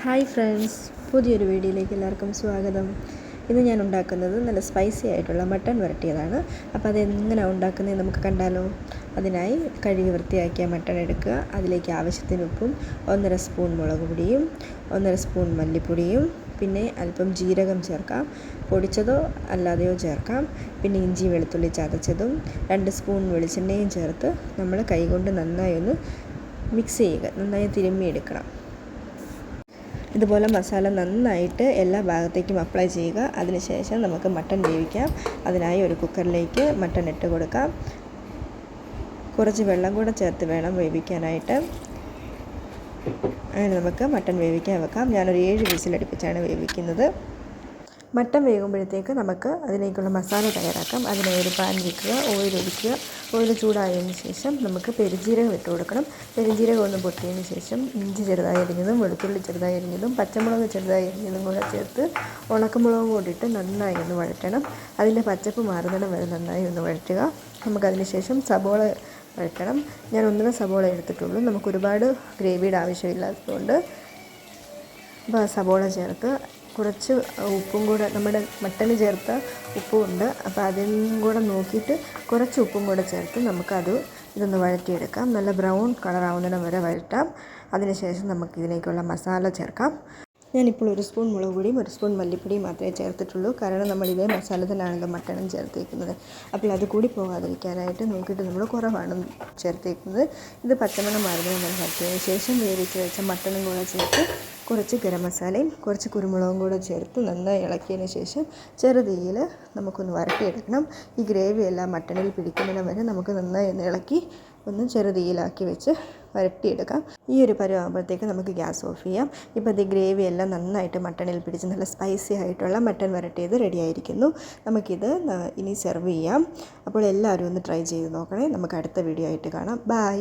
Hi friends, പുതിയൊരു വീഡിയോയിലേക്ക് എല്ലാവർക്കും സ്വാഗതം. ഇന്ന് ഞാൻ ഉണ്ടാക്കുന്നത് നല്ല സ്പൈസി ആയിട്ടുള്ള മട്ടൺ വരട്ടിയതാണ്. അപ്പോൾ അതെങ്ങനെയാണ് ഉണ്ടാക്കുന്നത് നമുക്ക് കണ്ടാലോ. അതിനായി കഴുകി വൃത്തിയാക്കിയ മട്ടൺ എടുക്കുക. അതിലേക്ക് ആവശ്യത്തിന് ഉപ്പും 1.5 സ്പൂൺ മുളക് പൊടിയും 1.5 സ്പൂൺ മല്ലിപ്പൊടിയും പിന്നെ അല്പം ജീരകം ചേർക്കാം. പൊടിച്ചതോ അല്ലാതെയോ ചേർക്കാം. പിന്നെ ഇഞ്ചി വെളുത്തുള്ളി ചതച്ചതും 2 സ്പൂൺ വെളിച്ചെണ്ണയും ചേർത്ത് നമ്മൾ കൈകൊണ്ട് നന്നായി ഒന്ന് മിക്സ് ചെയ്യുക. നന്നായി തിരുമ്മിയെടുക്കണം. ഇതുപോലെ മസാല നന്നായിട്ട് എല്ലാ ഭാഗത്തേക്കും അപ്ലൈ ചെയ്യുക. അതിനുശേഷം നമുക്ക് മട്ടൺ വേവിക്കാം. അതിനായി ഒരു കുക്കറിലേക്ക് മട്ടൺ ഇട്ട് കൊടുക്കാം. കുറച്ച് വെള്ളം കൂടെ ചേർത്ത് വേണം വേവിക്കാനായിട്ട്. അങ്ങനെ നമുക്ക് മട്ടൺ വേവിക്കാൻ വെക്കാം. ഞാനൊരു 7 വിസിലടുപ്പിച്ചാണ് വേവിക്കുന്നത്. മട്ടൺ വേകുമ്പോഴത്തേക്ക് നമുക്ക് അതിലേക്കുള്ള മസാല തയ്യാറാക്കാം. അതിനായി ഒരു പാൻ വയ്ക്കുക, ഓയിൽ ഒഴിക്കുക. ഓയിൽ ചൂടായതിന് ശേഷം നമുക്ക് പെരുംജീരകം ഇട്ട് കൊടുക്കണം. പെരുംജീരകം ഒന്ന് പൊട്ടിയതിന് ശേഷം ഇഞ്ചി ചെറുതായി അരിഞ്ഞതും വെളുത്തുള്ളി ചെറുതായി അരിഞ്ഞതും പച്ചമുളക് ചെറുതായി അരിഞ്ഞതും കൂടെ ചേർത്ത് ഉണക്കമുളകും കൂടിയിട്ട് നന്നായി ഒന്ന് വഴറ്റണം. അതിൻ്റെ പച്ചപ്പ് മാറുന്നിടം വരെ നന്നായി ഒന്ന് വഴറ്റുക. നമുക്കതിന് ശേഷം സബോള വഴറ്റണം. ഞാൻ 1 സബോള എടുത്തിട്ടുള്ളൂ. നമുക്ക് ഒരുപാട് ഗ്രേവിയുടെ ആവശ്യമില്ലാത്തതുകൊണ്ട് അപ്പോൾ സബോള ചേർത്ത് കുറച്ച് ഉപ്പും കൂടെ, നമ്മുടെ മട്ടന് ചേർത്ത ഉപ്പുമുണ്ട്, അപ്പോൾ അതും കൂടെ നോക്കിയിട്ട് കുറച്ച് ഉപ്പും കൂടെ ചേർത്ത് ഇതൊന്ന് വഴറ്റിയെടുക്കാം. നല്ല ബ്രൗൺ കളറാവുന്നിടം വരെ വഴറ്റാം. അതിനുശേഷം നമുക്ക് ഇതിലേക്കുള്ള മസാല ചേർക്കാം. ഞാനിപ്പോൾ 1 സ്പൂൺ മുളക് പൊടിയും 1 സ്പൂൺ മല്ലിപ്പൊടിയും മാത്രമേ ചേർത്തിട്ടുള്ളൂ. കാരണം നമ്മൾ ഇതേ മസാല തന്നെയാണല്ലോ മട്ടണും ചേർത്തേക്കുന്നത്. അപ്പോൾ അത് കൂടി പോകാതിരിക്കാനായിട്ട് നോക്കിയിട്ട് നമ്മൾ കുറവാണ് ചേർത്തേക്കുന്നത്. ഇത് പച്ചമണം മാറുന്നതിന് വഴറ്റിയതിന് ശേഷം വേവിച്ച് വെച്ച മട്ടണും കൂടെ ചേർത്ത് കുറച്ച് ഗരം മസാലയും കുറച്ച് കുരുമുളകും കൂടെ ചേർത്ത് നന്നായി ഇളക്കിയതിന് ശേഷം ചെറുതീയിൽ നമുക്കൊന്ന് വരട്ടിയെടുക്കണം. ഈ ഗ്രേവി എല്ലാം മട്ടണിൽ പിടിക്കുന്നതിന് വരെ നമുക്ക് നന്നായി ഒന്ന് ഇളക്കി ഒന്ന് ചെറുതീയിലാക്കി വെച്ച് വരട്ടിയെടുക്കാം. ഈ ഒരു പരുവാകുമ്പോഴത്തേക്ക് നമുക്ക് ഗ്യാസ് ഓഫ് ചെയ്യാം. ഇപ്പോൾ ഈ ഗ്രേവി എല്ലാം നന്നായിട്ട് മട്ടണിൽ പിടിച്ച് നല്ല സ്പൈസി ആയിട്ടുള്ള മട്ടൺ വരട്ടിയത് റെഡി ആയിരിക്കുന്നു. നമുക്കിത് ഇനി സെർവ് ചെയ്യാം. അപ്പോൾ എല്ലാവരും ഒന്ന് ട്രൈ ചെയ്ത് നോക്കണേ. നമുക്ക് അടുത്ത വീഡിയോ ആയിട്ട് കാണാം. ബൈ.